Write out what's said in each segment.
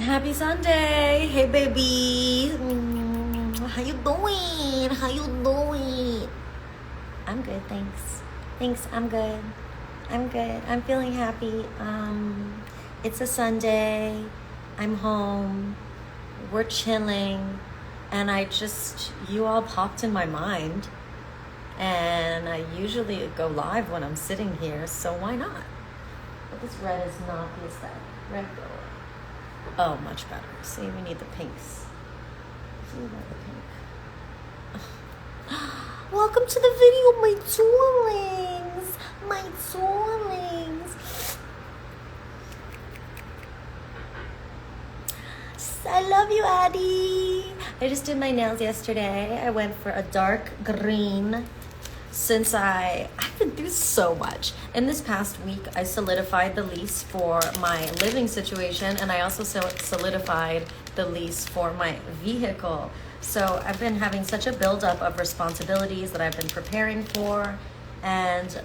Happy Sunday. Hey, baby. How you doing? How you doing? I'm good, thanks. Thanks, I'm good. I'm good. I'm feeling happy. It's a Sunday. I'm home. We're chilling. And you all popped in my mind. And I usually go live when I'm sitting here, so why not? But this red is not the aesthetic. Red go away. Oh, much better. See, we need the pinks. See, we got the pink. Welcome to the video, my darlings. My darlings. I love you, Addie. I just did my nails yesterday. I went for a dark green. Since I've been through so much. In this past week, I solidified the lease for my living situation, and I also solidified the lease for my vehicle. So I've been having such a buildup of responsibilities that I've been preparing for, and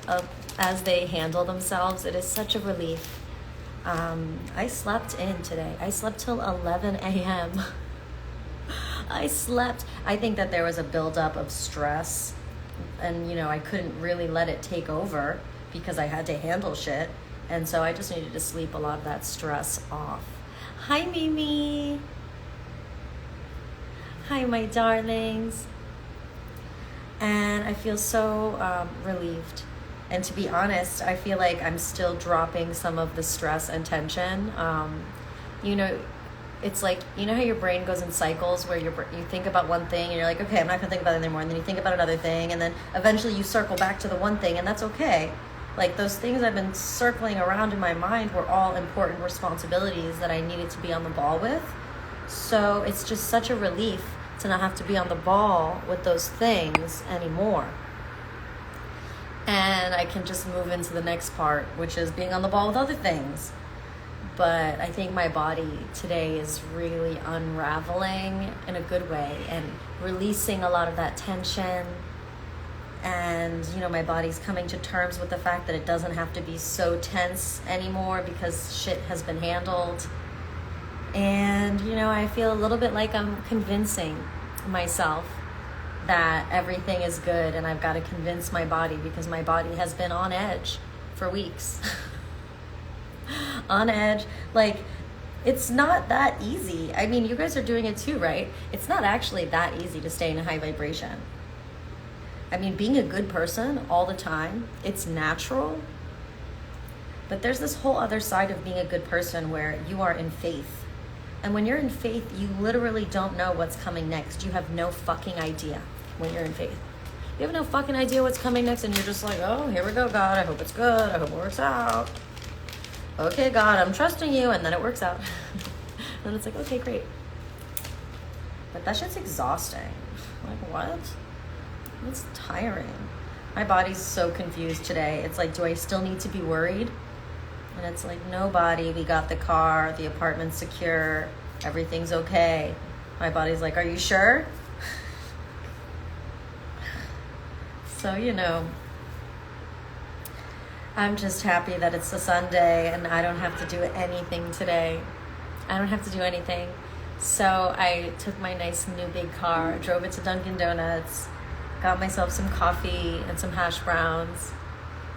as they handle themselves, it is such a relief. I slept in today. I slept till 11 a.m. I think that there was a buildup of stress. And, I couldn't really let it take over because I had to handle shit. And so I just needed to sleep a lot of that stress off. Hi, Mimi. Hi, my darlings. And I feel so relieved. And to be honest, I feel like I'm still dropping some of the stress and tension. It's like, how your brain goes in cycles where you think about one thing and you're like, okay, I'm not gonna think about it anymore. And then you think about another thing, and then eventually you circle back to the one thing, and that's okay. Like, those things I've been circling around in my mind were all important responsibilities that I needed to be on the ball with. So it's just such a relief to not have to be on the ball with those things anymore. And I can just move into the next part, which is being on the ball with other things. But I think my body today is really unraveling in a good way and releasing a lot of that tension. And, my body's coming to terms with the fact that it doesn't have to be so tense anymore because shit has been handled. And, I feel a little bit like I'm convincing myself that everything is good, and I've got to convince my body because my body has been on edge for weeks. On edge. Like, it's not that easy. I mean, you guys are doing it too, right? It's not actually that easy to stay in a high vibration. I mean, being a good person all the time, it's natural. But there's this whole other side of being a good person where you are in faith. And when you're in faith, you literally don't know what's coming next. You have no fucking idea when you're in faith. You have no fucking idea what's coming next, and you're just like, oh, here we go, God. I hope it's good. I hope it works out. Okay, God, I'm trusting you, and then it works out. And it's like, okay, great. But that shit's exhausting. Like, what? It's tiring. My body's so confused today. It's like, do I still need to be worried? And it's like, no, body, we got the car, the apartment's secure, everything's okay. My body's like, are you sure? So, I'm just happy that it's a Sunday and I don't have to do anything today. I don't have to do anything. So I took my nice new big car, drove it to Dunkin' Donuts, got myself some coffee and some hash browns,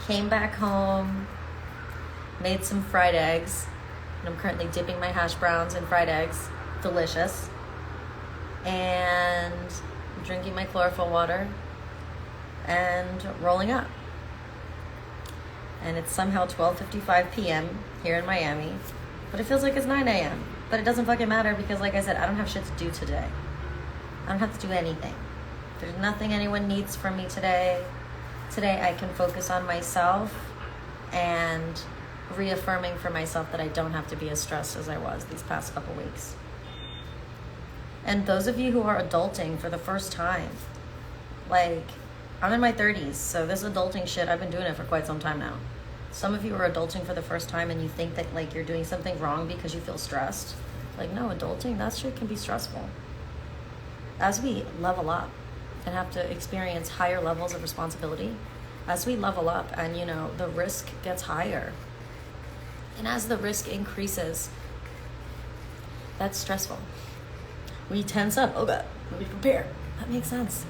came back home, made some fried eggs, and I'm currently dipping my hash browns in fried eggs. Delicious. And drinking my chlorophyll water and rolling up. And it's somehow 12:55 p.m. here in Miami, but it feels like it's 9 a.m. But it doesn't fucking matter because, like I said, I don't have shit to do today. I don't have to do anything. There's nothing anyone needs from me today. Today I can focus on myself and reaffirming for myself that I don't have to be as stressed as I was these past couple weeks. And those of you who are adulting for the first time, like, I'm in my 30s, so this adulting shit, I've been doing it for quite some time now. Some of you are adulting for the first time and you think that, like, you're doing something wrong because you feel stressed. Like, no, adulting, that shit can be stressful. As we level up and have to experience higher levels of responsibility, as we level up and, the risk gets higher. And as the risk increases, That's stressful. We tense up. Oh God, let me prepare. That makes sense.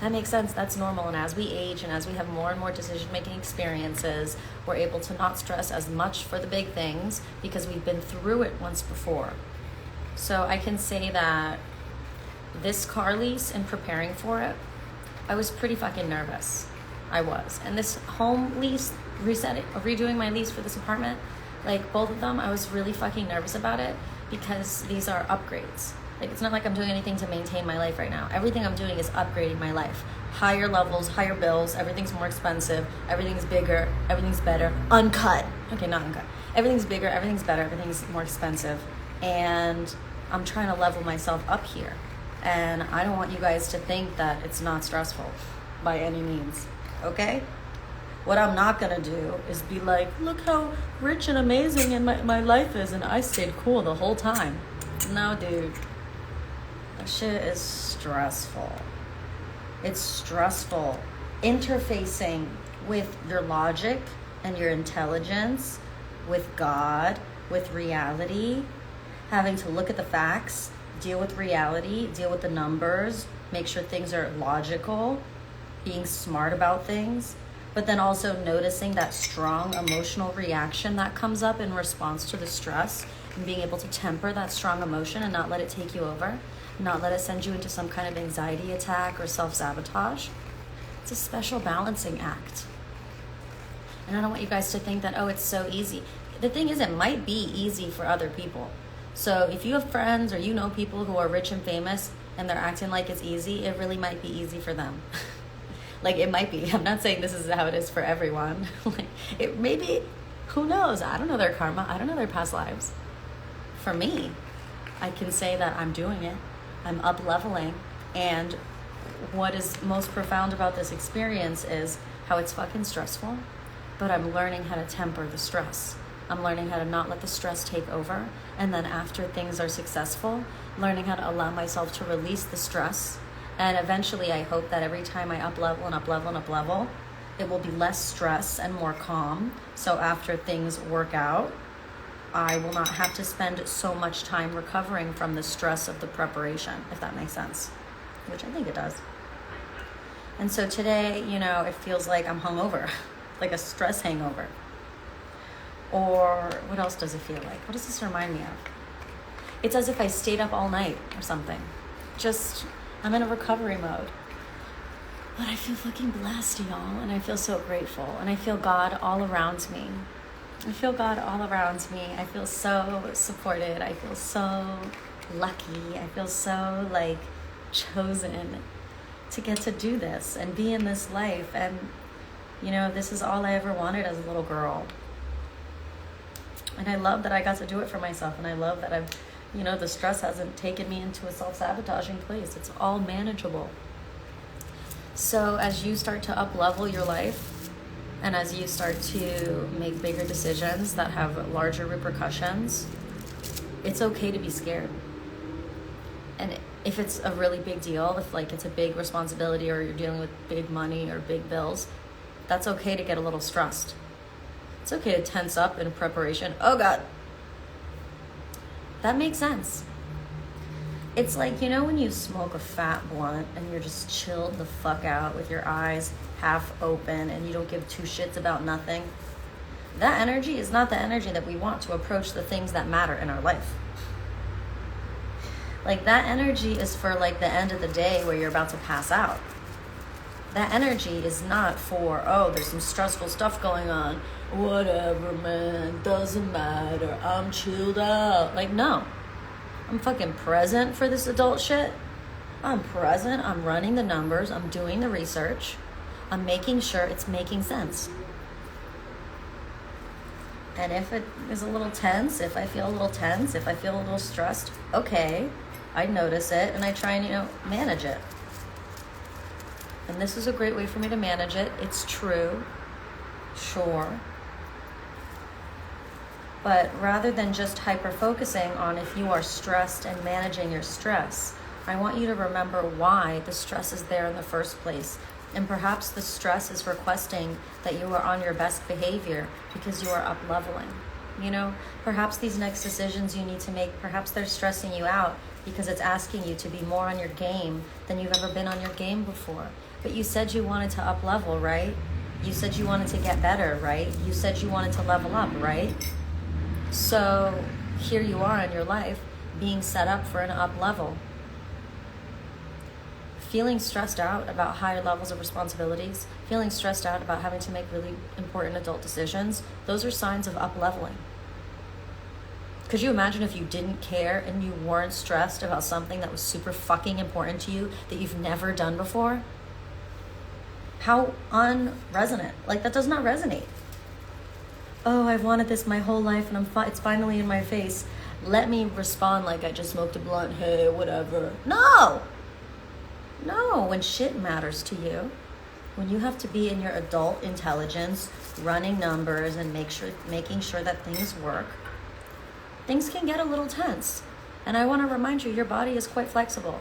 That makes sense. That's normal. And as we age and as we have more and more decision-making experiences, we're able to not stress as much for the big things because we've been through it once before. So I can say that this car lease and preparing for it, I was pretty fucking nervous. I was. And this home lease, redoing my lease for this apartment, like both of them, I was really fucking nervous about it because these are upgrades. Like, it's not like I'm doing anything to maintain my life right now. Everything I'm doing is upgrading my life. Higher levels, higher bills, everything's more expensive, everything's bigger, everything's better. Uncut. Okay, not uncut. Everything's bigger, everything's better, everything's more expensive. And I'm trying to level myself up here. And I don't want you guys to think that it's not stressful by any means, okay? What I'm not gonna do is be like, look how rich and amazing and my life is, and I stayed cool the whole time. No, dude. That shit is stressful. It's stressful. Interfacing with your logic and your intelligence, with God, with reality, having to look at the facts, deal with reality, deal with the numbers, make sure things are logical, being smart about things, but then also noticing that strong emotional reaction that comes up in response to the stress and being able to temper that strong emotion and not let it take you over, not let it send you into some kind of anxiety attack or self-sabotage. It's a special balancing act. And I don't want you guys to think that, oh, it's so easy. The thing is, it might be easy for other people. So if you have friends or you know people who are rich and famous and they're acting like it's easy, it really might be easy for them. Like, it might be. I'm not saying this is how it is for everyone. Like, it maybe, who knows? I don't know their karma. I don't know their past lives. For me, I can say that I'm doing it. I'm up leveling. And what is most profound about this experience is how it's fucking stressful, but I'm learning how to temper the stress. I'm learning how to not let the stress take over. And then after things are successful, learning how to allow myself to release the stress. And eventually, I hope that every time I up level and up level and up level, it will be less stress and more calm. So after things work out, I will not have to spend so much time recovering from the stress of the preparation, if that makes sense, which I think it does. And so today, you know, it feels like I'm hungover, like a stress hangover. Or what else does it feel like? What does this remind me of? It's as if I stayed up all night or something. Just, I'm in a recovery mode. But I feel fucking blessed, y'all. And I feel so grateful. And I feel God all around me. I feel God all around me. I feel so supported. I feel so lucky. I feel so, like, chosen to get to do this and be in this life. And, you know, this is all I ever wanted as a little girl. And I love that I got to do it for myself. And I love that I've, you know, the stress hasn't taken me into a self-sabotaging place. It's all manageable. So as you start to up-level your life, and as you start to make bigger decisions that have larger repercussions, it's okay to be scared. And if it's a really big deal, if like it's a big responsibility or you're dealing with big money or big bills, that's okay to get a little stressed. It's okay to tense up in preparation. Oh God. That makes sense. It's like, you know, when you smoke a fat blunt and you're just chilled the fuck out with your eyes half open and you don't give two shits about nothing. That energy is not the energy that we want to approach the things that matter in our life. Like, that energy is for like the end of the day where you're about to pass out. That energy is not for, oh, there's some stressful stuff going on. Whatever, man, doesn't matter. I'm chilled out. Like, no. I'm fucking present for this adult shit. I'm present. I'm running the numbers. I'm doing the research. I'm making sure it's making sense. And if it is a little tense, if I feel a little tense, if I feel a little stressed, okay, I notice it and I try and, you know, manage it. And this is a great way for me to manage it. It's true. Sure. But rather than just hyper-focusing on if you are stressed and managing your stress, I want you to remember why the stress is there in the first place. And perhaps the stress is requesting that you are on your best behavior because you are up-leveling. You know, perhaps these next decisions you need to make, perhaps they're stressing you out because it's asking you to be more on your game than you've ever been on your game before. But you said you wanted to up level, right? You said you wanted to get better, right? You said you wanted to level up, right? So here you are in your life being set up for an up level. Feeling stressed out about higher levels of responsibilities, feeling stressed out about having to make really important adult decisions, those are signs of up leveling. Could you imagine if you didn't care and you weren't stressed about something that was super fucking important to you that you've never done before? How unresonant. Like, that does not resonate. Oh, I've wanted this my whole life and it's finally in my face. Let me respond like I just smoked a blunt. Hey, whatever. No, when shit matters to you, when you have to be in your adult intelligence, running numbers and making sure that things work, things can get a little tense. And I want to remind you, your body is quite flexible.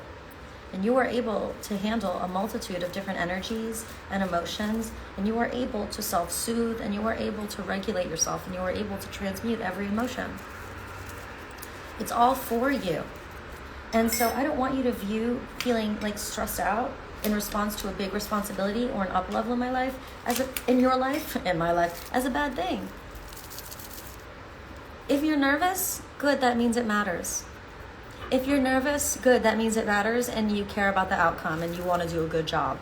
And you are able to handle a multitude of different energies and emotions, and you are able to self-soothe, and you are able to regulate yourself, and you are able to transmute every emotion. It's all for you. And so I don't want you to view feeling like stressed out in response to a big responsibility or an up level in my life, in my life, as a bad thing. If you're nervous, good, that means it matters. If you're nervous, good, that means it matters and you care about the outcome and you want to do a good job.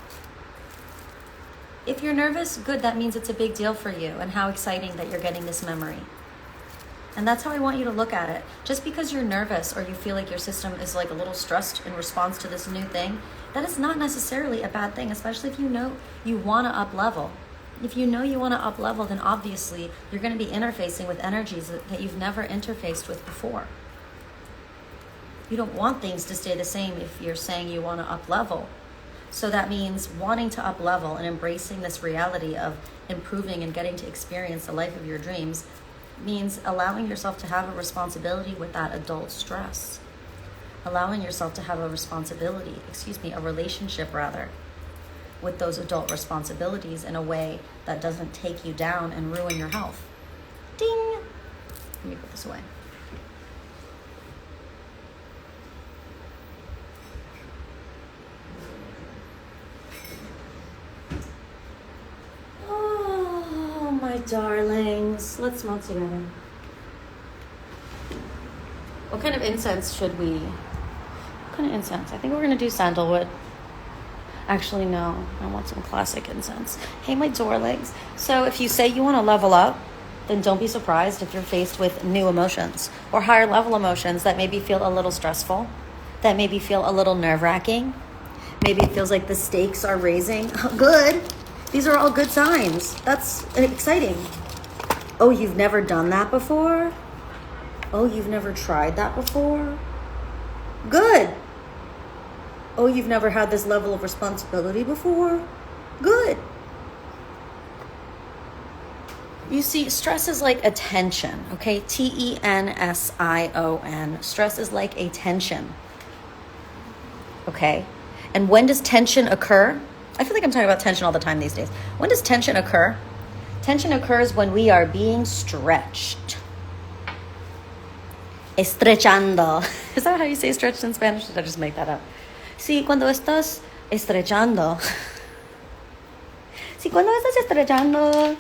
If you're nervous, good, that means it's a big deal for you and how exciting that you're getting this memory. And that's how I want you to look at it. Just because you're nervous or you feel like your system is like a little stressed in response to this new thing, that is not necessarily a bad thing, especially if you know you want to up level. If you know you want to up level, then obviously you're going to be interfacing with energies that you've never interfaced with before. You don't want things to stay the same if you're saying you want to up level. So that means wanting to up level and embracing this reality of improving and getting to experience the life of your dreams means allowing yourself to have a responsibility with that adult stress. Allowing yourself to have a relationship with those adult responsibilities in a way that doesn't take you down and ruin your health. Ding! Let me put this away. My darlings, let's smoke together. What kind of incense should we? What kind of incense? I think we're gonna do sandalwood. Actually, no, I want some classic incense. Hey, my darlings. So if you say you want to level up, then don't be surprised if you're faced with new emotions or higher level emotions that maybe feel a little stressful, that maybe feel a little nerve-wracking. Maybe it feels like the stakes are raising. Good. These are all good signs. That's exciting. Oh, you've never done that before? Oh, you've never tried that before? Good. Oh, you've never had this level of responsibility before? Good. You see, stress is like a tension, okay? Tension. Stress is like a tension, okay? And when does tension occur? I feel like I'm talking about tension all the time these days. When does tension occur? Tension occurs when we are being stretched. Estrechando. Is that how you say stretched in Spanish? Did I just make that up? Sí, cuando estás estrechando. Sí, cuando estás estrechando.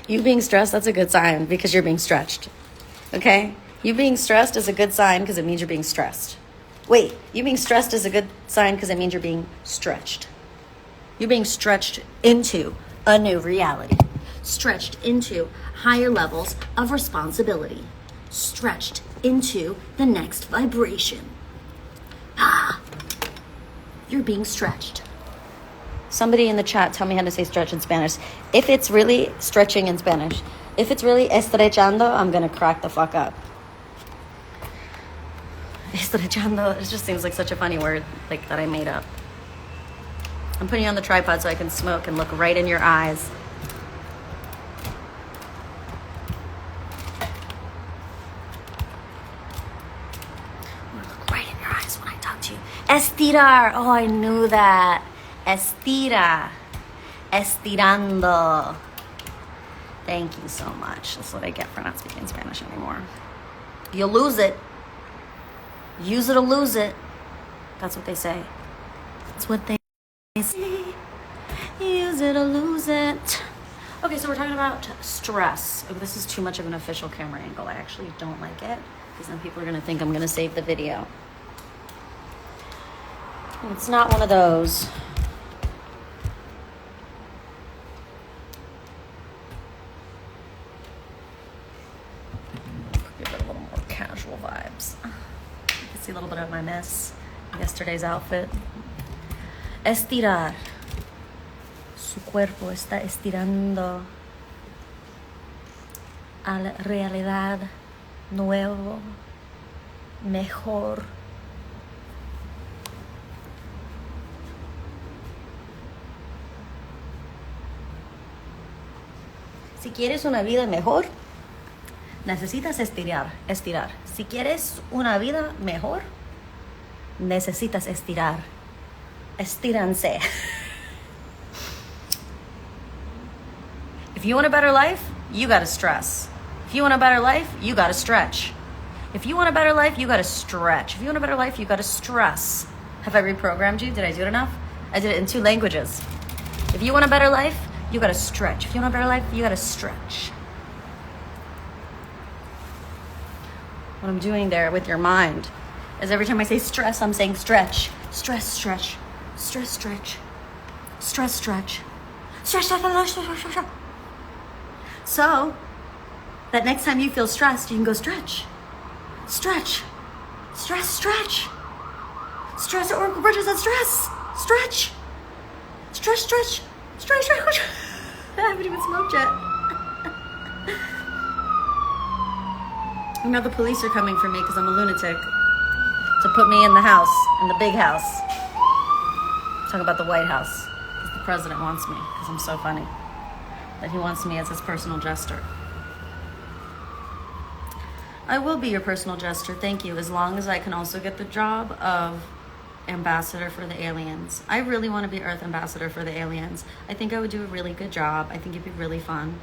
You being stressed, that's a good sign because you're being stretched. Okay? You being stressed is a good sign because it means you're being stressed. Wait, you being stressed is a good sign because it means you're being stretched. You're being stretched into a new reality. Stretched into higher levels of responsibility. Stretched into the next vibration. You're being stretched. Somebody in the chat tell me how to say stretch in Spanish. If it's really stretching in Spanish, if it's really estrechando, I'm going to crack the fuck up. Estrechando, it just seems like such a funny word like that I made up. I'm putting you on the tripod so I can smoke and look right in your eyes. I'm gonna look right in your eyes when I talk to you. Estirar. Oh, I knew that. Estira. Estirando. Thank you so much. That's what I get for not speaking Spanish anymore. You lose it. Use it or lose it. That's what they say. That's what they say. Use it or lose it. Okay, so we're talking about stress. Oh, this is too much of an official camera angle. I actually don't like it because then people are going to think I'm going to save the video. It's not one of those. Give it a little more casual vibes. You can see a little bit of my mess. Yesterday's outfit. Estirar. Su cuerpo está estirando a la realidad nuevo, mejor. Si quieres una vida mejor, necesitas estirar. Si quieres una vida mejor, necesitas estirar. Estíranse. If you want a better life, you gotta stress. If you want a better life, you gotta stretch. If you want a better life, you gotta stretch. If you want a better life, you gotta stress. Have I reprogrammed you? Did I do it enough? I did it in 2 languages. If you want a better life, you gotta stretch. If you want a better life, you gotta stretch. What I'm doing there with your mind is every time I say stress, I'm saying stretch. Stress, stretch. Stress, stretch. Stress, stretch. Stretch, stretch, stretch, stretch. So that next time you feel stressed, you can go stretch. Stretch. Stress, stretch. Stress or bridges and stress. Stretch. Stretch, stretch. Stretch, stretch. I haven't even smoked yet. You know the police are coming for me because I'm a lunatic. To put me in the house, in the big house. Talk about the White House. Because the president wants me. Because I'm so funny. That he wants me as his personal jester. I will be your personal jester, thank you, as long as I can also get the job of ambassador for the aliens. I really want to be Earth ambassador for the aliens. I think I would do a really good job. I think it'd be really fun.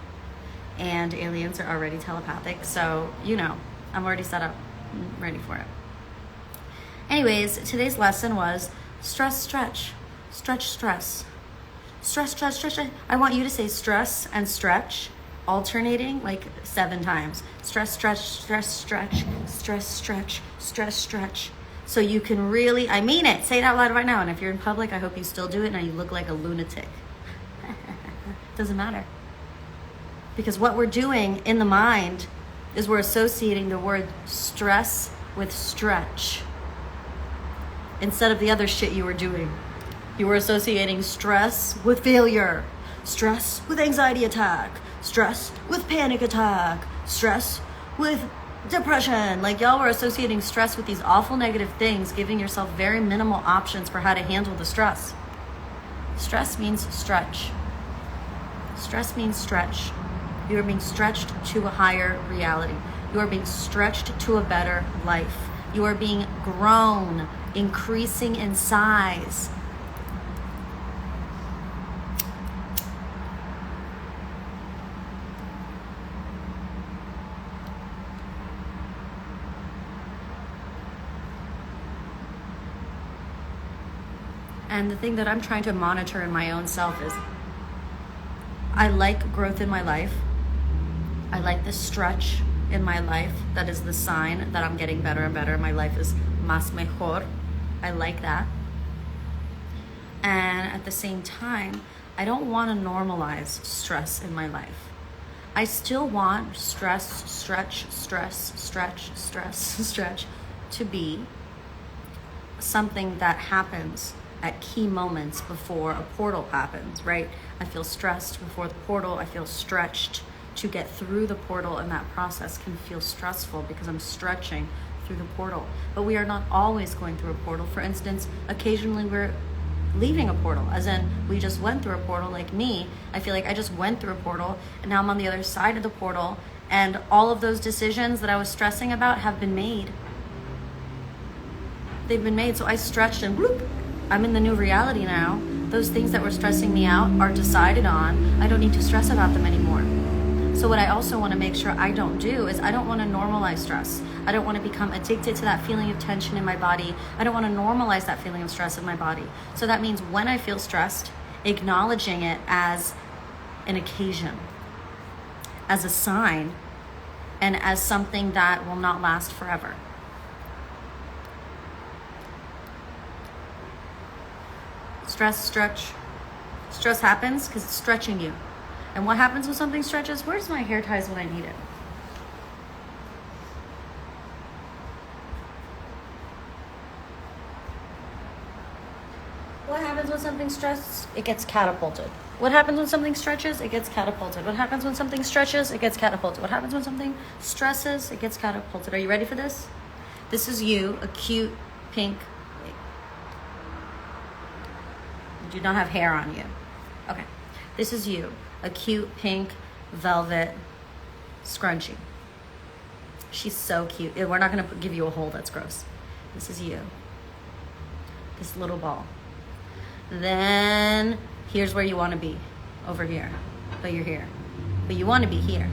And aliens are already telepathic, so, you know, I'm already set up. I'm ready for it. Anyways, today's lesson was stress, stretch. Stretch, stress. Stress, stretch, stretch. I want you to say stress and stretch, alternating like 7 times. Stress, stretch, stress, stretch, stress, stretch, stress, stretch. So you can really, I mean it. Say it out loud right now. And if you're in public, I hope you still do it and you look like a lunatic. Doesn't matter. Because what we're doing in the mind is we're associating the word stress with stretch. Instead of the other shit you were doing. You were associating stress with failure, stress with anxiety attack, stress with panic attack, stress with depression. Like y'all were associating stress with these awful negative things, giving yourself very minimal options for how to handle the stress. Stress means stretch. Stress means stretch. You are being stretched to a higher reality. You are being stretched to a better life. You are being grown, increasing in size. And the thing that I'm trying to monitor in my own self is I like growth in my life. I like the stretch in my life. That is the sign that I'm getting better and better. My life is más mejor. I like that. And at the same time, I don't want to normalize stress in my life. I still want stress, stretch, stress, stretch, stress, stretch to be something that happens at key moments before a portal happens, right? I feel stressed before the portal. I feel stretched to get through the portal, and that process can feel stressful because I'm stretching through the portal. But we are not always going through a portal. For instance, occasionally we're leaving a portal, as in we just went through a portal. Like me, I feel like I just went through a portal and now I'm on the other side of the portal, and all of those decisions that I was stressing about have been made. They've been made. So I stretched and whoop, I'm in the new reality now. Those things that were stressing me out are decided on. I don't need to stress about them anymore. So what I also want to make sure I don't do is I don't want to normalize stress. I don't want to become addicted to that feeling of tension in my body. I don't want to normalize that feeling of stress in my body. So that means when I feel stressed, acknowledging it as an occasion, as a sign, and as something that will not last forever. Stress happens because it's stretching you. And what happens when something stretches? Where's my hair ties when I need it? What happens when something stretches? It gets catapulted. What happens when something stretches? It gets catapulted. What happens when something stretches? It gets catapulted. What happens when something stresses? It gets catapulted. Are you ready for this? This is you, a cute pink. You do not have hair on you. Okay. This is you, a cute pink velvet scrunchie. She's so cute. We're not going to give you a hole. That's gross. This is you. This little ball. Then here's where you want to be. Over here. But you're here. But you want to be here.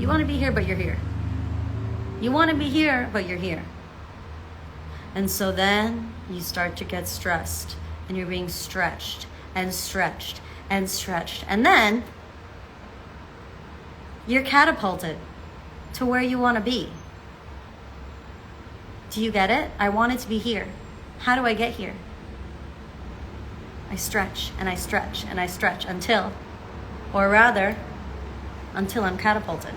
You want to be here, but you're here. You want to be here, but you're here. And so then you start to get stressed. And you're being stretched and stretched and stretched. And then you're catapulted to where you want to be. Do you get it? I want it to be here. How do I get here? I stretch and I stretch and I stretch until, or rather, until I'm catapulted.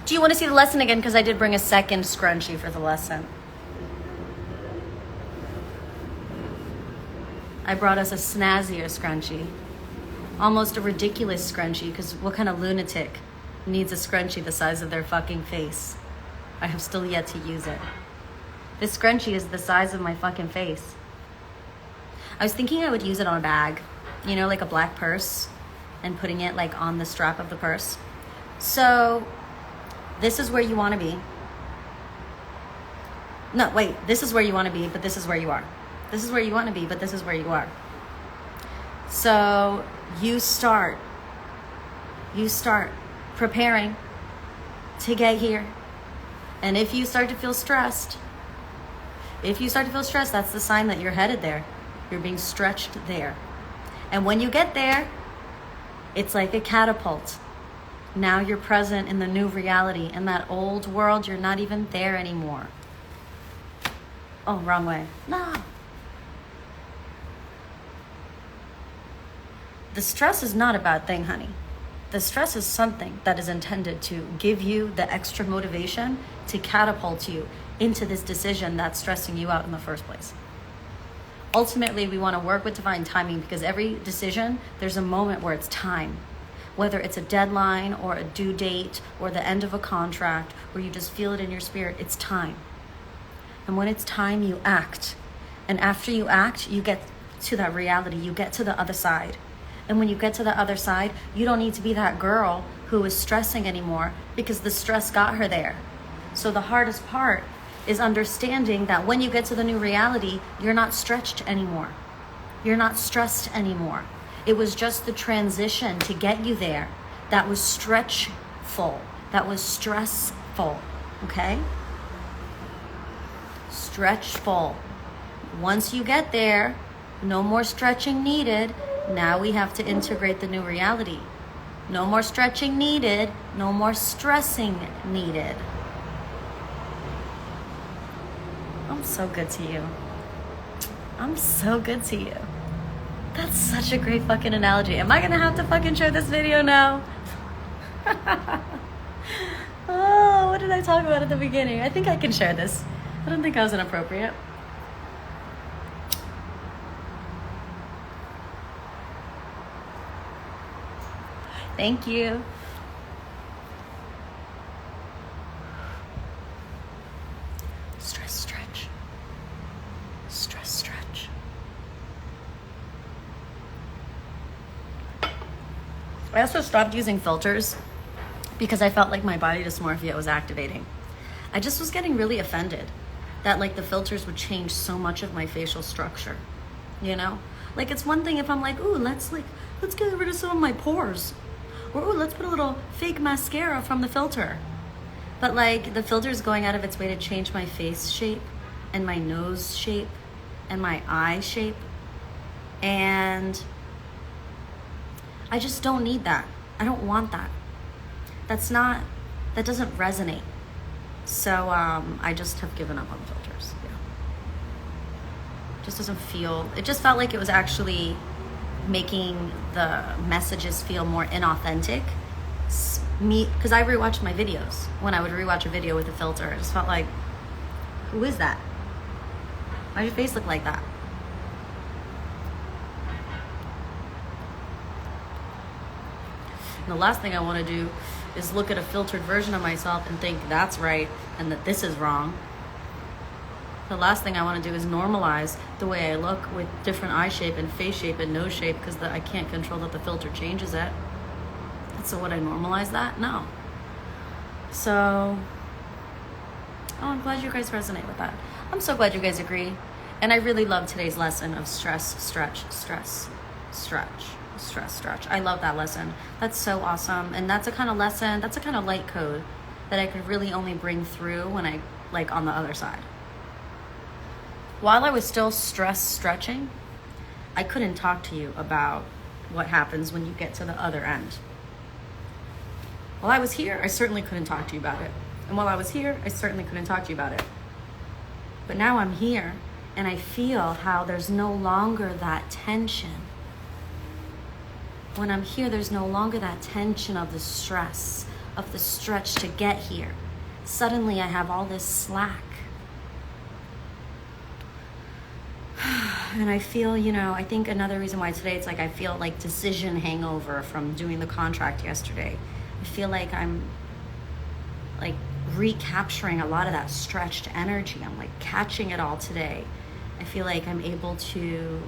Do you want to see the lesson again? Because I did bring a second scrunchie for the lesson. I brought us a snazzier scrunchie. Almost a ridiculous scrunchie, because what kind of lunatic needs a scrunchie the size of their fucking face? I have still yet to use it. This scrunchie is the size of my fucking face. I was thinking I would use it on a bag, you know, like a black purse, and putting it like on the strap of the purse. So this is where you want to be. No, wait, this is where you want to be, but this is where you are. This is where you want to be, but this is where you are. So you start preparing to get here. And if you start to feel stressed, that's the sign that you're headed there. You're being stretched there. And when you get there, it's like a catapult. Now you're present in the new reality. In that old world, you're not even there anymore. Oh, wrong way. No. The stress is not a bad thing, honey. The stress is something that is intended to give you the extra motivation to catapult you into this decision that's stressing you out in the first place. Ultimately, we want to work with divine timing because every decision, there's a moment where it's time. Whether it's a deadline or a due date or the end of a contract where you just feel it in your spirit, it's time. And when it's time, you act. And after you act, you get to that reality. You get to the other side. And when you get to the other side, you don't need to be that girl who is stressing anymore because the stress got her there. So the hardest part is understanding that when you get to the new reality, you're not stretched anymore. You're not stressed anymore. It was just the transition to get you there that was stretchful, that was stressful, okay? Stretchful. Once you get there, no more stretching needed. Now we have to integrate the new reality. No more stretching needed. No more stressing needed. I'm so good to you. I'm so good to you. That's such a great fucking analogy. Am I gonna have to fucking share this video now? Oh, what did I talk about at the beginning? I think I can share this. I don't think I was inappropriate. Thank you. Stress stretch. Stress stretch. I also stopped using filters because I felt like my body dysmorphia was activating. I just was getting really offended that like the filters would change so much of my facial structure, you know? Like it's one thing if I'm like, ooh, let's get rid of some of my pores. Or ooh, let's put a little fake mascara from the filter. But like the filter is going out of its way to change my face shape and my nose shape and my eye shape. And I just don't need that. I don't want that. That doesn't resonate. So I just have given up on filters. Yeah. Just doesn't feel, it just felt like it was actually making the messages feel more inauthentic. Because I rewatched my videos. When I would rewatch a video with a filter, it just felt like, who is that? Why does your face look like that? And the last thing I want to do is look at a filtered version of myself and think that's right and that this is wrong. The last thing I want to do is normalize the way I look with different eye shape and face shape and nose shape because I can't control that the filter changes it. So would I normalize that? No. So, I'm glad you guys resonate with that. I'm so glad you guys agree. And I really love today's lesson of stress, stretch, stress, stretch, stress, stretch. I love that lesson. That's so awesome. And that's a kind of lesson, that's a kind of light code that I could really only bring through when I, like on the other side. While I was still stress stretching, I couldn't talk to you about what happens when you get to the other end. While I was here, I certainly couldn't talk to you about it. And while I was here, I certainly couldn't talk to you about it. But now I'm here, and I feel how there's no longer that tension. When I'm here, there's no longer that tension of the stress, of the stretch to get here. Suddenly, I have all this slack. And I feel, I think another reason why today, it's like I feel like decision hangover from doing the contract yesterday. I feel like I'm like recapturing a lot of that stretched energy. I'm like catching it all today. I feel like I'm able to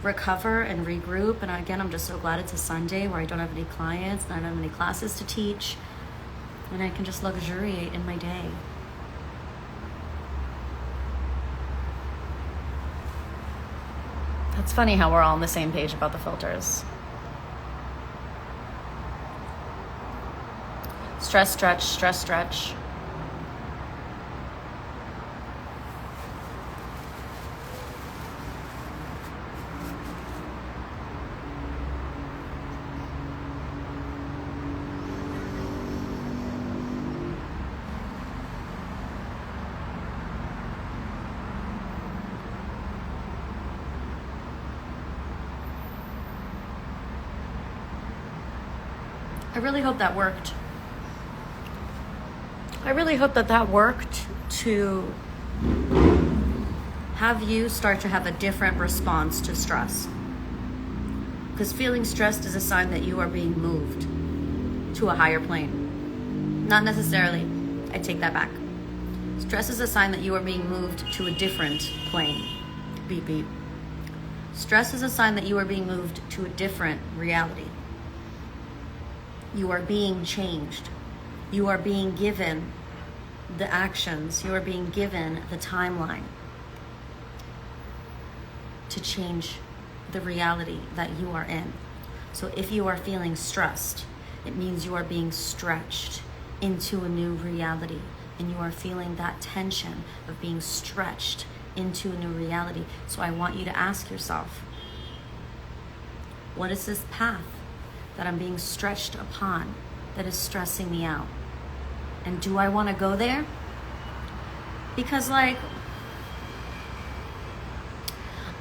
recover and regroup. And again, I'm just so glad it's a Sunday where I don't have any clients and I don't have any classes to teach. And I can just luxuriate in my day. It's funny how we're all on the same page about the filters. Stress, stretch, stress, stretch. I really hope that worked. I really hope that worked to have you start to have a different response to stress. Because feeling stressed is a sign that you are being moved to a higher plane. Not necessarily. I take that back. Stress is a sign that you are being moved to a different plane. Beep, beep. Stress is a sign that you are being moved to a different reality. You are being changed. You are being given the actions. You are being given the timeline to change the reality that you are in. So if you are feeling stressed, it means you are being stretched into a new reality. And you are feeling that tension of being stretched into a new reality. So I want you to ask yourself, what is this path that I'm being stretched upon that is stressing me out? And do I want to go there? Because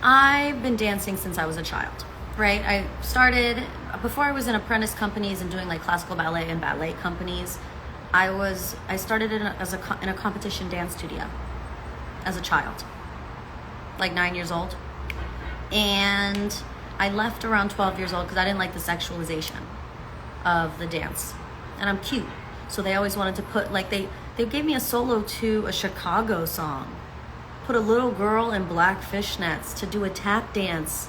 I've been dancing since I was a child, right? I started, before I was in apprentice companies and doing like classical ballet and ballet companies, I started in a competition dance studio as a child, like 9 years old. And I left around 12 years old because I didn't like the sexualization of the dance. And I'm cute. So they always wanted to put, they gave me a solo to a Chicago song. Put a little girl in black fishnets to do a tap dance.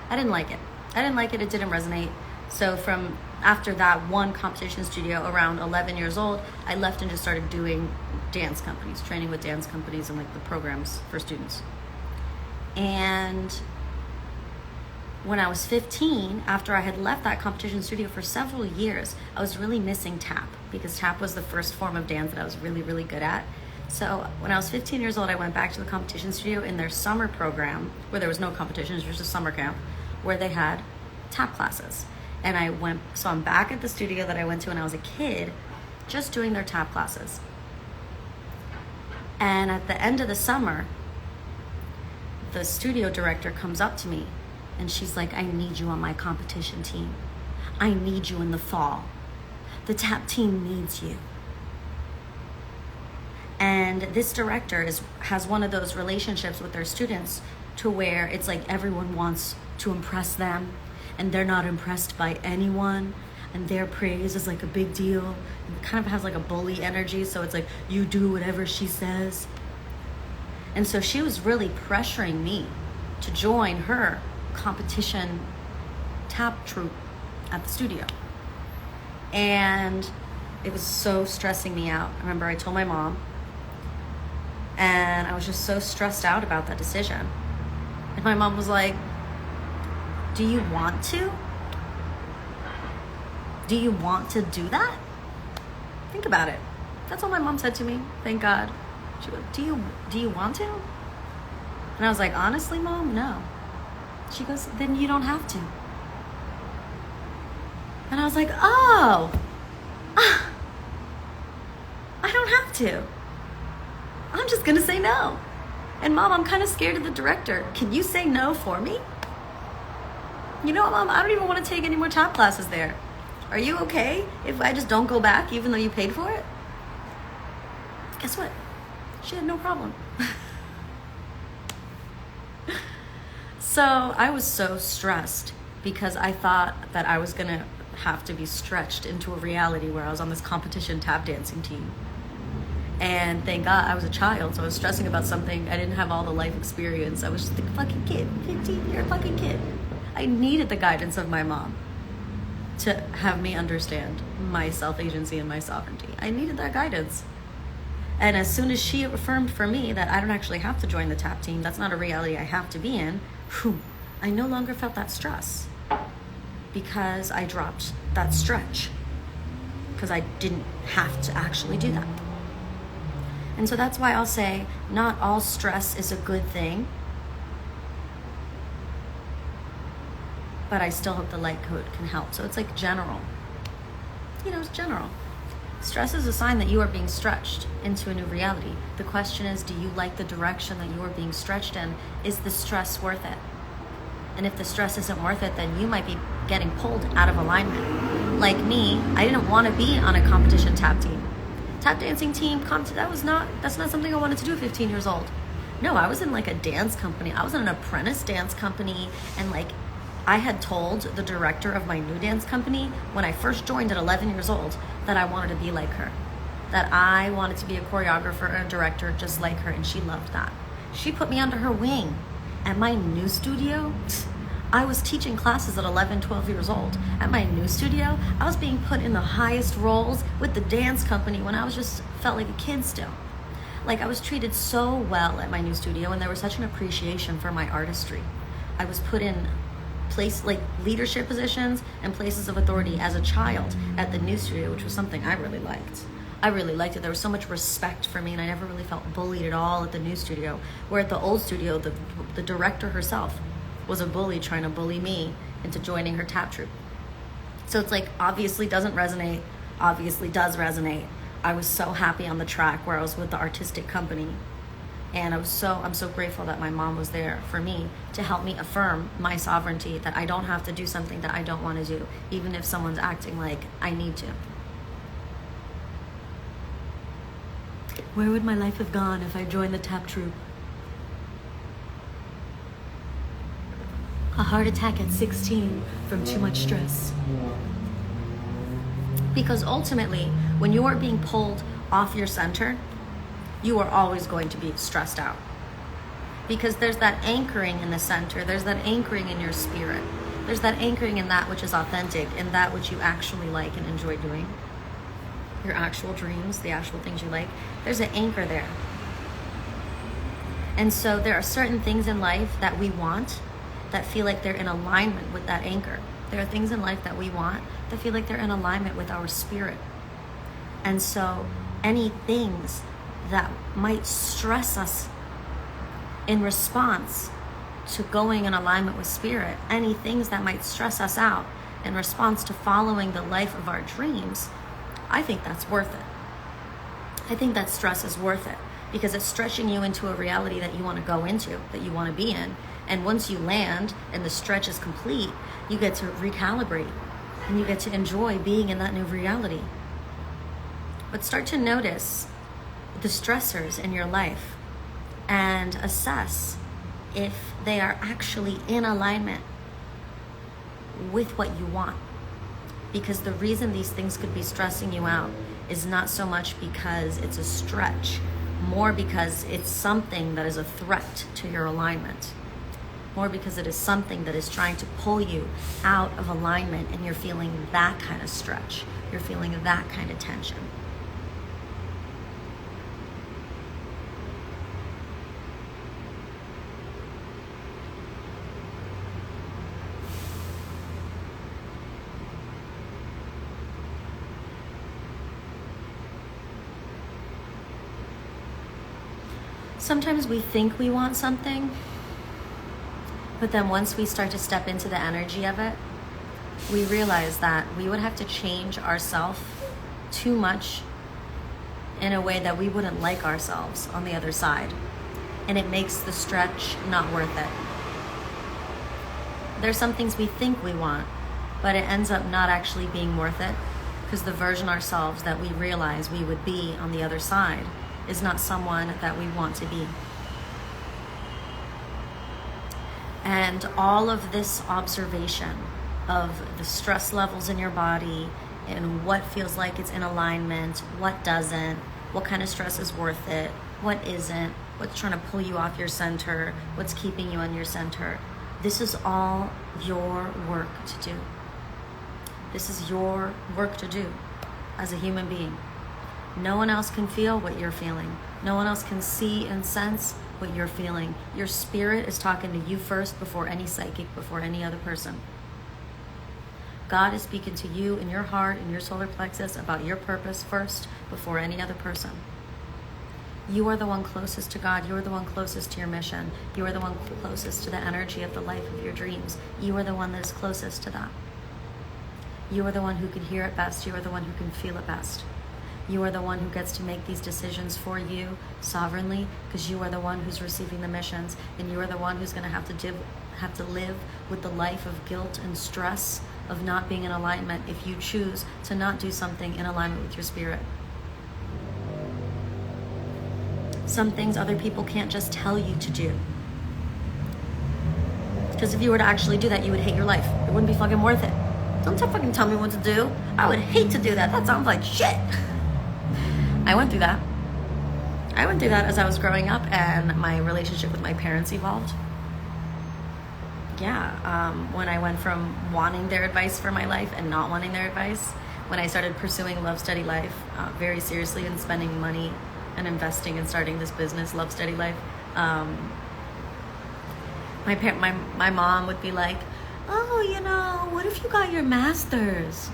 I didn't like it. It didn't resonate. So from after that one competition studio around 11 years old, I left and just started doing dance companies, training with dance companies and like the programs for students. And when I was 15, after I had left that competition studio for several years, I was really missing tap, because tap was the first form of dance that I was really, really good at. So when I was 15 years old, I went back to the competition studio in their summer program, where there was no competitions, it was just a summer camp, where they had tap classes. And I'm back at the studio that I went to when I was a kid, just doing their tap classes. And at the end of the summer, the studio director comes up to me and she's like, I need you on my competition team. I need you in the fall. The tap team needs you. And this director has one of those relationships with their students to where it's like everyone wants to impress them and they're not impressed by anyone, and their praise is like a big deal. It kind of has like a bully energy, so it's like you do whatever she says. And so she was really pressuring me to join her competition tap troupe at the studio. And it was so stressing me out. I remember I told my mom, and I was just so stressed out about that decision. And my mom was like, do you want to? Do you want to do that? Think about it. That's all my mom said to me. Thank God. She goes, do you want to? And I was like, honestly, Mom, no. She goes, then you don't have to. And I was like, I don't have to. I'm just gonna say no. And Mom, I'm kind of scared of the director. Can you say no for me? You know what, Mom, I don't even want to take any more tap classes there. Are you okay if I just don't go back even though you paid for it? Guess what? She had no problem. So I was so stressed because I thought that I was gonna have to be stretched into a reality where I was on this competition tap dancing team. And thank God I was a child, so I was stressing about something. I didn't have all the life experience. I was just a fucking kid, 15-year fucking kid. I needed the guidance of my mom to have me understand my self-agency and my sovereignty. I needed that guidance. And as soon as she affirmed for me that I don't actually have to join the tap team, that's not a reality I have to be in, I no longer felt that stress because I dropped that stretch, because I didn't have to actually do that. And so that's why I'll say not all stress is a good thing, but I still hope the light code can help. So it's like general. It's general. Stress is a sign that you are being stretched into a new reality. The question is, do you like the direction that you are being stretched in? Is the stress worth it? And if the stress isn't worth it, then you might be getting pulled out of alignment. Like me, I didn't want to be on a competition tap team. Tap dancing team, that's not something I wanted to do at 15 years old. No, I was in like a dance company. I was in an apprentice dance company, and like I had told the director of my new dance company when I first joined at 11 years old that I wanted to be like her, that I wanted to be a choreographer and a director just like her, and she loved that. She put me under her wing. At my new studio, I was teaching classes at 11, 12 years old. At my new studio, I was being put in the highest roles with the dance company when I was just felt like a kid still. Like I was treated so well at my new studio, and there was such an appreciation for my artistry. I was put in leadership positions and places of authority as a child at the new studio, which was something I really liked. I really liked it. There was so much respect for me, and I never really felt bullied at all at the new studio. Where at the old studio, the director herself was a bully trying to bully me into joining her tap troupe. So it's like, obviously doesn't resonate, obviously does resonate. I was so happy on the track where I was with the artistic company. And I'm so grateful that my mom was there for me to help me affirm my sovereignty, that I don't have to do something that I don't want to do, even if someone's acting like I need to. Where would my life have gone if I joined the tap troupe? A heart attack at 16 from too much stress. Because ultimately, when you are being pulled off your center, you are always going to be stressed out. Because there's that anchoring in the center, there's that anchoring in your spirit. There's that anchoring in that which is authentic, in that which you actually like and enjoy doing. Your actual dreams, the actual things you like. There's an anchor there. And so there are certain things in life that we want that feel like they're in alignment with that anchor. There are things in life that we want that feel like they're in alignment with our spirit. And so any things that might stress us in response to going in alignment with spirit, any things that might stress us out in response to following the life of our dreams, I think that's worth it. I think that stress is worth it because it's stretching you into a reality that you want to go into, that you want to be in. And once you land and the stretch is complete, you get to recalibrate and you get to enjoy being in that new reality. But start to notice the stressors in your life and assess if they are actually in alignment with what you want. Because the reason these things could be stressing you out is not so much because it's a stretch, more because it's something that is a threat to your alignment, more because it is something that is trying to pull you out of alignment and you're feeling that kind of stretch, you're feeling that kind of tension. Sometimes we think we want something, but then once we start to step into the energy of it, we realize that we would have to change ourselves too much in a way that we wouldn't like ourselves on the other side. And it makes the stretch not worth it. There's some things we think we want, but it ends up not actually being worth it because the version ourselves that we realize we would be on the other side is not someone that we want to be. And all of this observation of the stress levels in your body and what feels like it's in alignment, what doesn't, what kind of stress is worth it, what isn't, what's trying to pull you off your center, what's keeping you on your center. This is all your work to do. This is your work to do as a human being. No one else can feel what you're feeling. No one else can see and sense what you're feeling. Your spirit is talking to you first before any psychic, before any other person. God is speaking to you in your heart, in your solar plexus about your purpose first before any other person. You are the one closest to God. You are the one closest to your mission. You are the one closest to the energy of the life of your dreams. You are the one that is closest to that. You are the one who can hear it best. You are the one who can feel it best. You are the one who gets to make these decisions for you sovereignly because you are the one who's receiving the missions, and you are the one who's going to have to live with the life of guilt and stress of not being in alignment if you choose to not do something in alignment with your spirit. Some things other people can't just tell you to do. Because if you were to actually do that, you would hate your life. It wouldn't be fucking worth it. Don't fucking tell me what to do. I would hate to do that. That sounds like shit. I went through that. I went through that as I was growing up and my relationship with my parents evolved. When I went from wanting their advice for my life and not wanting their advice, when I started pursuing Love Steady Life very seriously and spending money and investing and starting this business, Love Steady Life, my mom would be like, oh, what if you got your master's?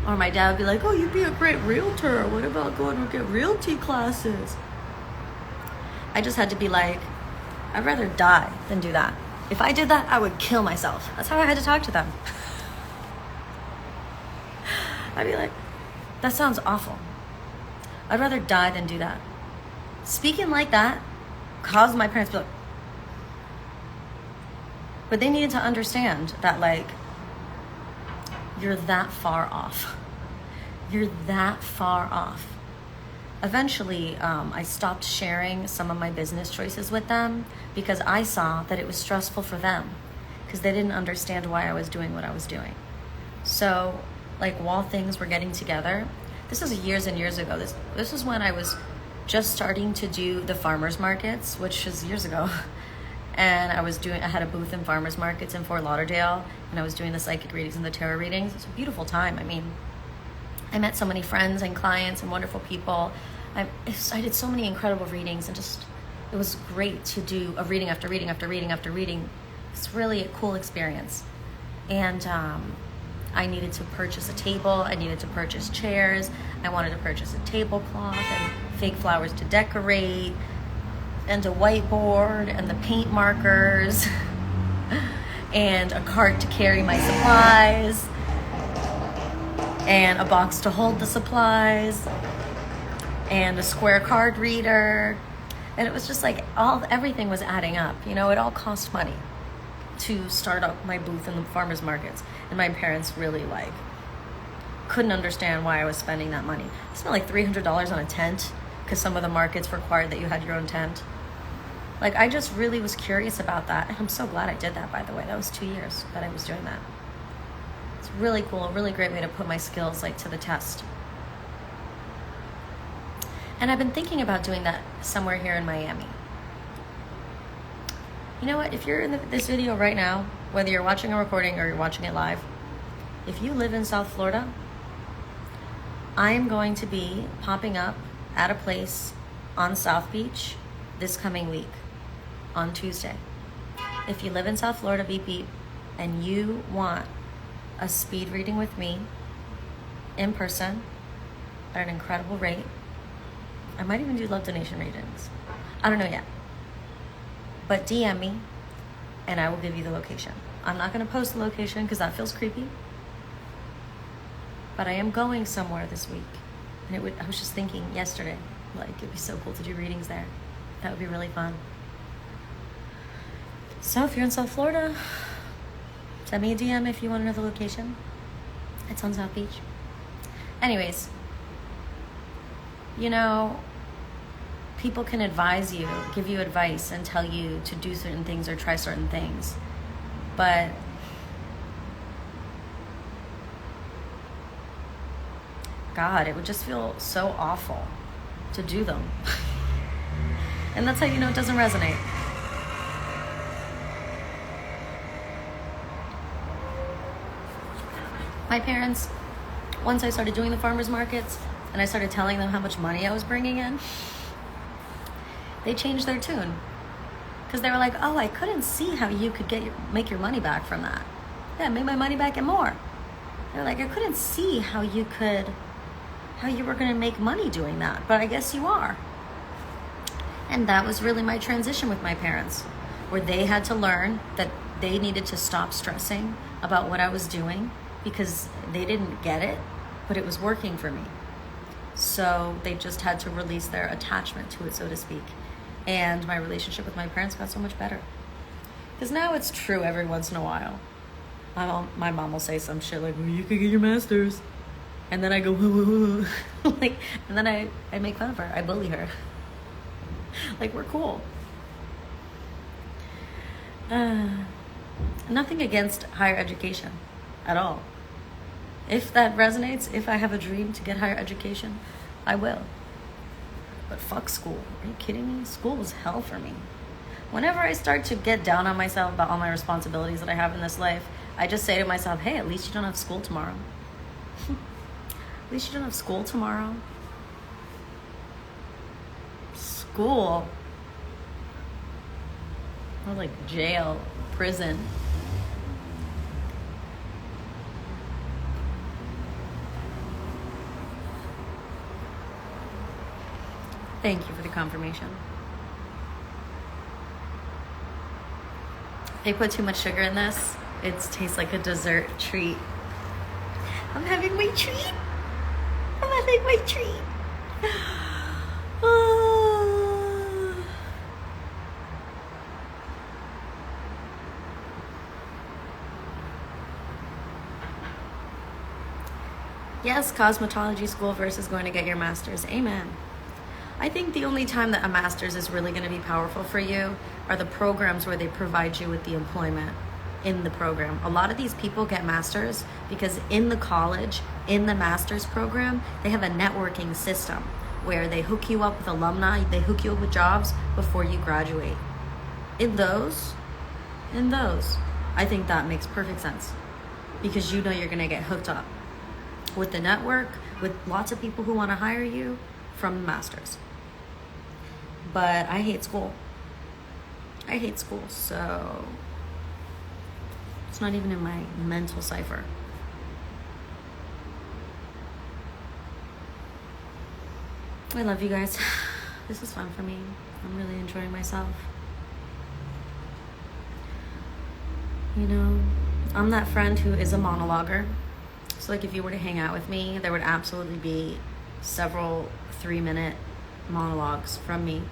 Or my dad would be like, oh, you'd be a great realtor. What about going to get realty classes? I just had to be like, I'd rather die than do that. If I did that, I would kill myself. That's how I had to talk to them. I'd be like, that sounds awful. I'd rather die than do that. Speaking like that caused my parents to be like, but they needed to understand that, like, you're that far off. You're that far off. Eventually, I stopped sharing some of my business choices with them because I saw that it was stressful for them because they didn't understand why I was doing what I was doing. So, like, while things were getting together, this was years and years ago. This was when I was just starting to do the farmers markets, which was years ago. and I had a booth in farmers markets in Fort Lauderdale, and I was doing the psychic readings and the tarot readings. It was a beautiful time. I mean, I met so many friends and clients and wonderful people. I did so many incredible readings, and it was great to do a reading after reading after reading after reading. It's really a cool experience. And I needed to purchase a table. I needed to purchase chairs. I wanted to purchase a tablecloth and fake flowers to decorate, and a whiteboard and the paint markers and a cart to carry my supplies and a box to hold the supplies and a square card reader. And it was just like everything was adding up. You know, it all cost money to start up my booth in the farmers markets. And my parents really couldn't understand why I was spending that money. I spent like $300 on a tent because some of the markets required that you had your own tent. Like, I just really was curious about that. And I'm so glad I did that, by the way. That was 2 years that I was doing that. It's really cool, a really great way to put my skills to the test. And I've been thinking about doing that somewhere here in Miami. You know what? If you're in this video right now, whether you're watching a recording or you're watching it live, if you live in South Florida, I am going to be popping up at a place on South Beach this coming week on Tuesday. If you live in South Florida, beep beep, and you want a speed reading with me in person at an incredible rate, I might even do love donation readings. I don't know yet. But DM me and I will give you the location. I'm not going to post the location because that feels creepy. But I am going somewhere this week. And I was just thinking yesterday, it'd be so cool to do readings there. That would be really fun. So if you're in South Florida, send me a DM if you want to know the location. It's on South Beach. Anyways, people can advise you, give you advice, and tell you to do certain things or try certain things. But God, it would just feel so awful to do them. And that's how you know it doesn't resonate. My parents, once I started doing the farmers markets and I started telling them how much money I was bringing in, they changed their tune. Because they were like, oh, I couldn't see how you could make your money back from that. Yeah, I made my money back and more. They're like, I couldn't see how you were going to make money doing that, but I guess you are. And that was really my transition with my parents, where they had to learn that they needed to stop stressing about what I was doing because they didn't get it, but it was working for me. So they just had to release their attachment to it, so to speak. And my relationship with my parents got so much better. Because now it's true every once in a while. My mom will say some shit like, well, you could get your master's. And then I go, woo. And then I make fun of her. I bully her. We're cool. Nothing against higher education at all. If that resonates, if I have a dream to get higher education, I will. But fuck school. Are you kidding me? School was hell for me. Whenever I start to get down on myself about all my responsibilities that I have in this life, I just say to myself, hey, at least you don't have school tomorrow. At least you don't have school tomorrow. School. Or like jail, prison. Thank you for the confirmation. They put too much sugar in this. It tastes like a dessert treat. I'm having my treat. I'm having my treat. Oh. Yes, cosmetology school versus going to get your master's. Amen. I think the only time that a master's is really going to be powerful for you are the programs where they provide you with the employment in the program. A lot of these people get masters because in the college, in the master's program, they have a networking system where they hook you up with alumni, they hook you up with jobs before you graduate. in those, I think that makes perfect sense, because you know you're gonna get hooked up with the network, with lots of people who want to hire you from the masters. But I hate school. So it's not even in my mental cipher. I love you guys. This is fun for me. I'm really enjoying myself. You know, I'm that friend who is a monologuer. So like if you were to hang out with me, there would absolutely be several 3-minute monologues from me.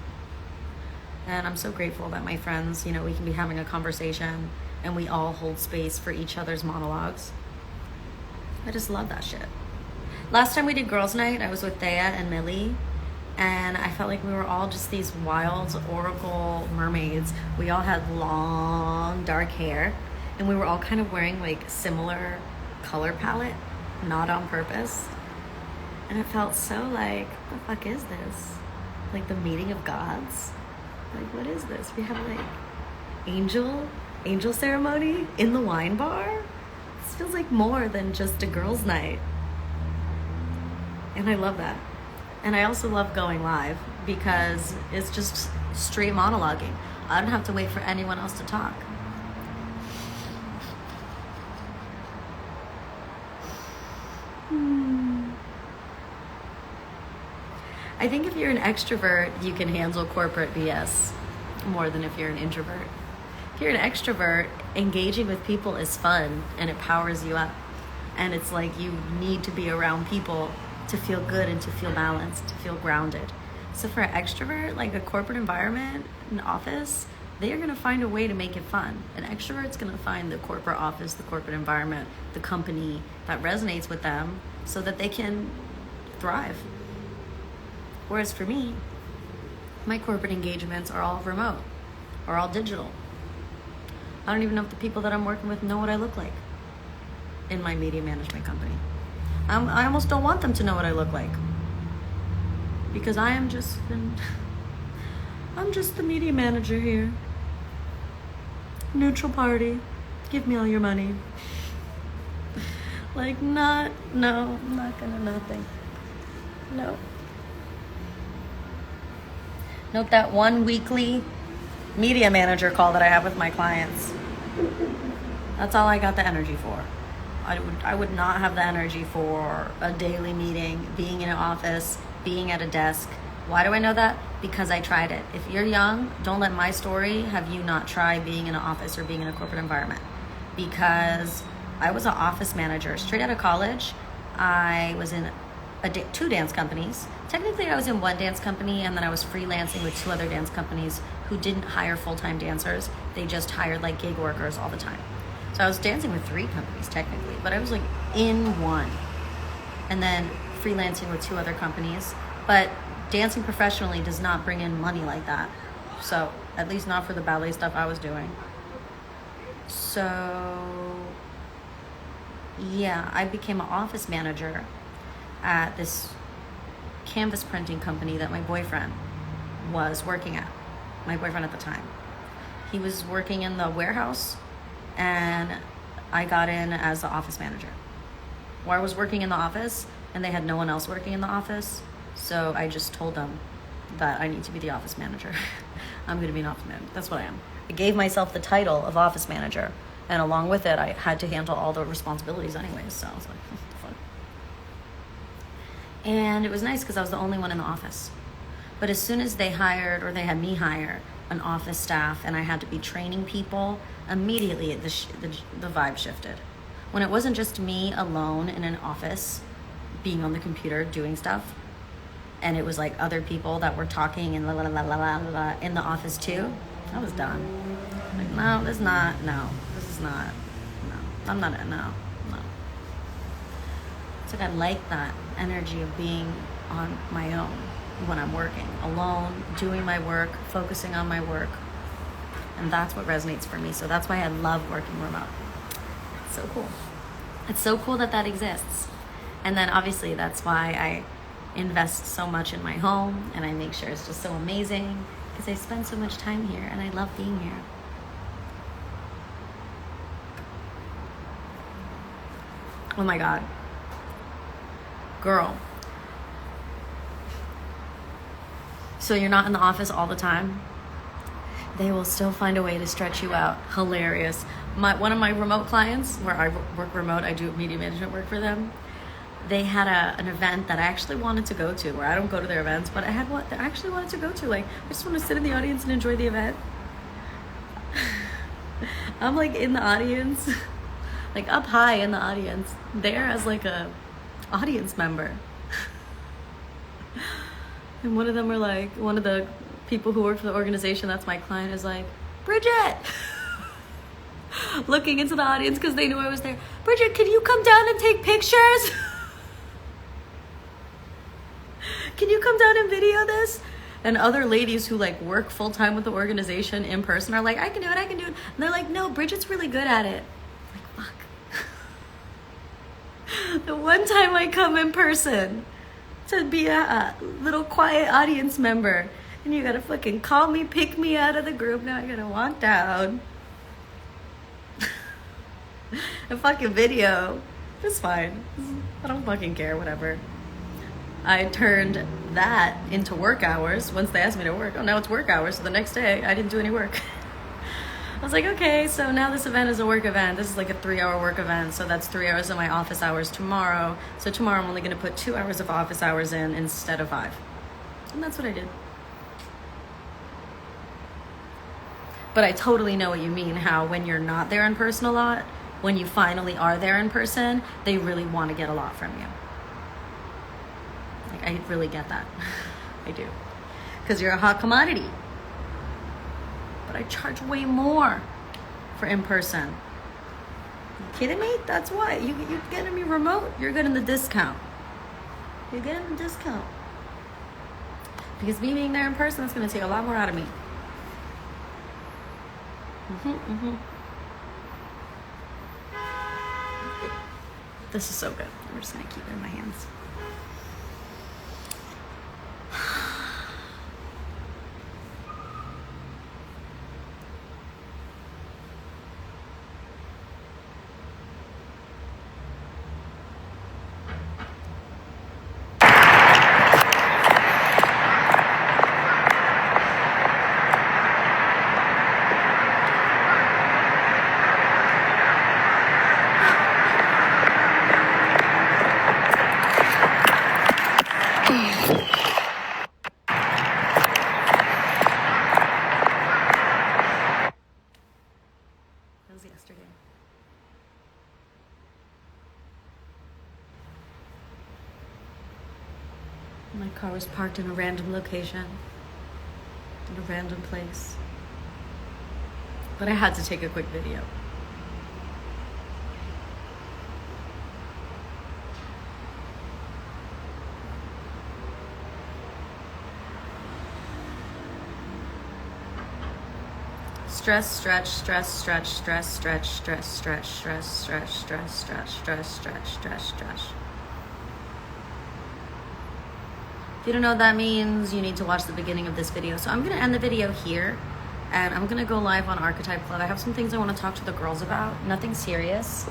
And I'm so grateful that my friends, you know, we can be having a conversation and we all hold space for each other's monologues. I just love that shit. Last time we did girls' night, I was with Thea and Millie, and I felt like we were all just these wild oracle mermaids. We all had long dark hair, and we were all kind of wearing like similar color palette, not on purpose. And it felt so like, what the fuck is this? Like the meeting of gods? Like, what is this? We have like angel ceremony in the wine bar? This feels like more than just a girls' night. And I love that. And I also love going live because it's just straight monologuing. I don't have to wait for anyone else to talk. I think if you're an extrovert, you can handle corporate BS more than if you're an introvert. If you're an extrovert, engaging with people is fun and it powers you up. And it's like you need to be around people to feel good and to feel balanced, to feel grounded. So for an extrovert, like a corporate environment, an office, they are going to find a way to make it fun. An extrovert's going to find the corporate office, the corporate environment, the company that resonates with them so that they can thrive. Whereas for me, my corporate engagements are all remote or all digital. I don't even know if the people that I'm working with know what I look like in my media management company. I almost don't want them to know what I look like, because I'm just the media manager here. Neutral party. Give me all your money. Like, I'm not gonna nothing. No. Note that one weekly media manager call that I have with my clients. That's all I got the energy for. I would not have the energy for a daily meeting, being in an office, being at a desk. Why do I know that? Because I tried it. If you're young, don't let my story have you not try being in an office or being in a corporate environment. Because I was an office manager. Straight out of college, I was in 2 dance companies. Technically, I was in 1 dance company, and then I was freelancing with 2 other dance companies who didn't hire full-time dancers. They just hired like gig workers all the time. So I was dancing with 3 companies technically, but I was like in 1. And then freelancing with 2 other companies. But dancing professionally does not bring in money like that. So at least not for the ballet stuff I was doing. So yeah, I became an office manager at this canvas printing company that my boyfriend was working at. My boyfriend at the time. He was working in the warehouse, and I got in as the office manager. Or I was working in the office and they had no one else working in the office. So I just told them that I need to be the office manager. I'm going to be an office manager. That's what I am. I gave myself the title of office manager, and along with it, I had to handle all the responsibilities anyways. So I was like, fun. And it was nice because I was the only one in the office. But as soon as they hired, or they had me hire an office staff, and I had to be training people, immediately the vibe shifted. When it wasn't just me alone in an office, being on the computer doing stuff, and it was like other people that were talking and la la la la la la in the office too, I was done. Like, no, this is not, I'm not, no. It's like I like that energy of being on my own when I'm working, alone, doing my work, focusing on my work. And that's what resonates for me. So that's why I love working remote. It's so cool. It's so cool that exists. And then obviously that's why I invest so much in my home, and I make sure it's just so amazing, because I spend so much time here and I love being here. Oh my God. Girl. So you're not in the office all the time? They will still find a way to stretch you out. Hilarious. One of my remote clients, where I work remote, I do media management work for them. They had an event that I actually wanted to go to, where I don't go to their events, but I actually wanted to go to. Like, I just want to sit in the audience and enjoy the event. I'm like in the audience, like up high in the audience, there as like a audience member. And one of them were like, one of the people who work for the organization, that's my client, is like, Brigette, looking into the audience because they knew I was there. Brigette, can you come down and take pictures? Can you come down and video this? And other ladies who like work full time with the organization in person are like, I can do it. And they're like, no, Bridget's really good at it. I'm like, fuck. The one time I come in person to be a little quiet audience member, and you gotta fucking call me, pick me out of the group. Now I gotta walk down. A fucking video. It's fine. I don't fucking care, whatever. I turned that into work hours once they asked me to work. Oh, now it's work hours. So the next day, I didn't do any work. I was like, okay, so now this event is a work event. This is like a 3-hour work event. So that's 3 hours of my office hours tomorrow. So tomorrow I'm only going to put 2 hours of office hours in instead of 5. And that's what I did. But I totally know what you mean, how when you're not there in person a lot, when you finally are there in person, they really want to get a lot from you. Like, I really get that. I do. Because you're a hot commodity. But I charge way more for in-person. You kidding me? That's why. You're getting me remote, you're getting the discount. You're getting the discount. Because me being there in person, that's going to take a lot more out of me. This is so good. I'm just going to keep it in my hands. Yesterday. My car was parked in a random location, in a random place. But I had to take a quick video. Stress, stretch, stress, stretch, stress, stretch, stress, stretch, stress, stretch, stress, stretch, stress, stretch, stress, stretch. If you don't know what that means, you need to watch the beginning of this video. So I'm going to end the video here, and I'm going to go live on Archetype Club. I have some things I want to talk to the girls about. Nothing serious,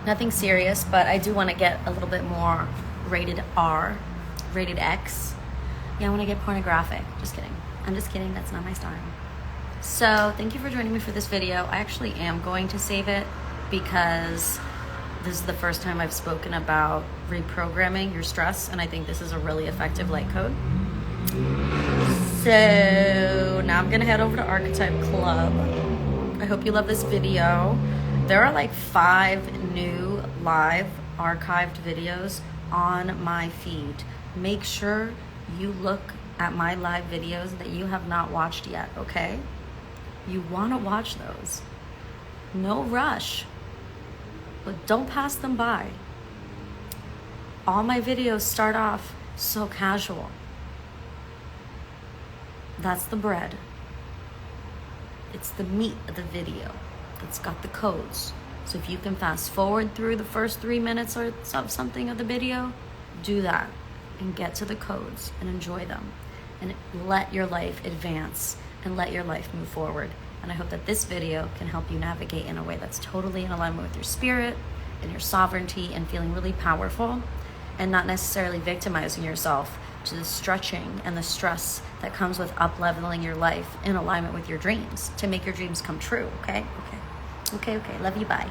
but I do want to get a little bit more rated R, rated X. Yeah, I want to get pornographic. Just kidding. I'm just kidding. That's not my style. So thank you for joining me for this video. I actually am going to save it because this is the first time I've spoken about reprogramming your stress, and I think this is a really effective light code. So now I'm gonna head over to Archetype Club. I hope you love this video. There are like 5 new live archived videos on my feed. Make sure you look at my live videos that you have not watched yet, okay? You want to watch those. No rush, but don't pass them by. All my videos start off so casual. That's the bread. It's the meat of the video. It's got the codes. So if you can fast forward through the first 3 minutes or something of the video, do that and get to the codes and enjoy them. and let your life advance and let your life move forward. And I hope that this video can help you navigate in a way that's totally in alignment with your spirit and your sovereignty and feeling really powerful, and not necessarily victimizing yourself to the stretching and the stress that comes with up-leveling your life in alignment with your dreams to make your dreams come true. Okay. Love you. Bye.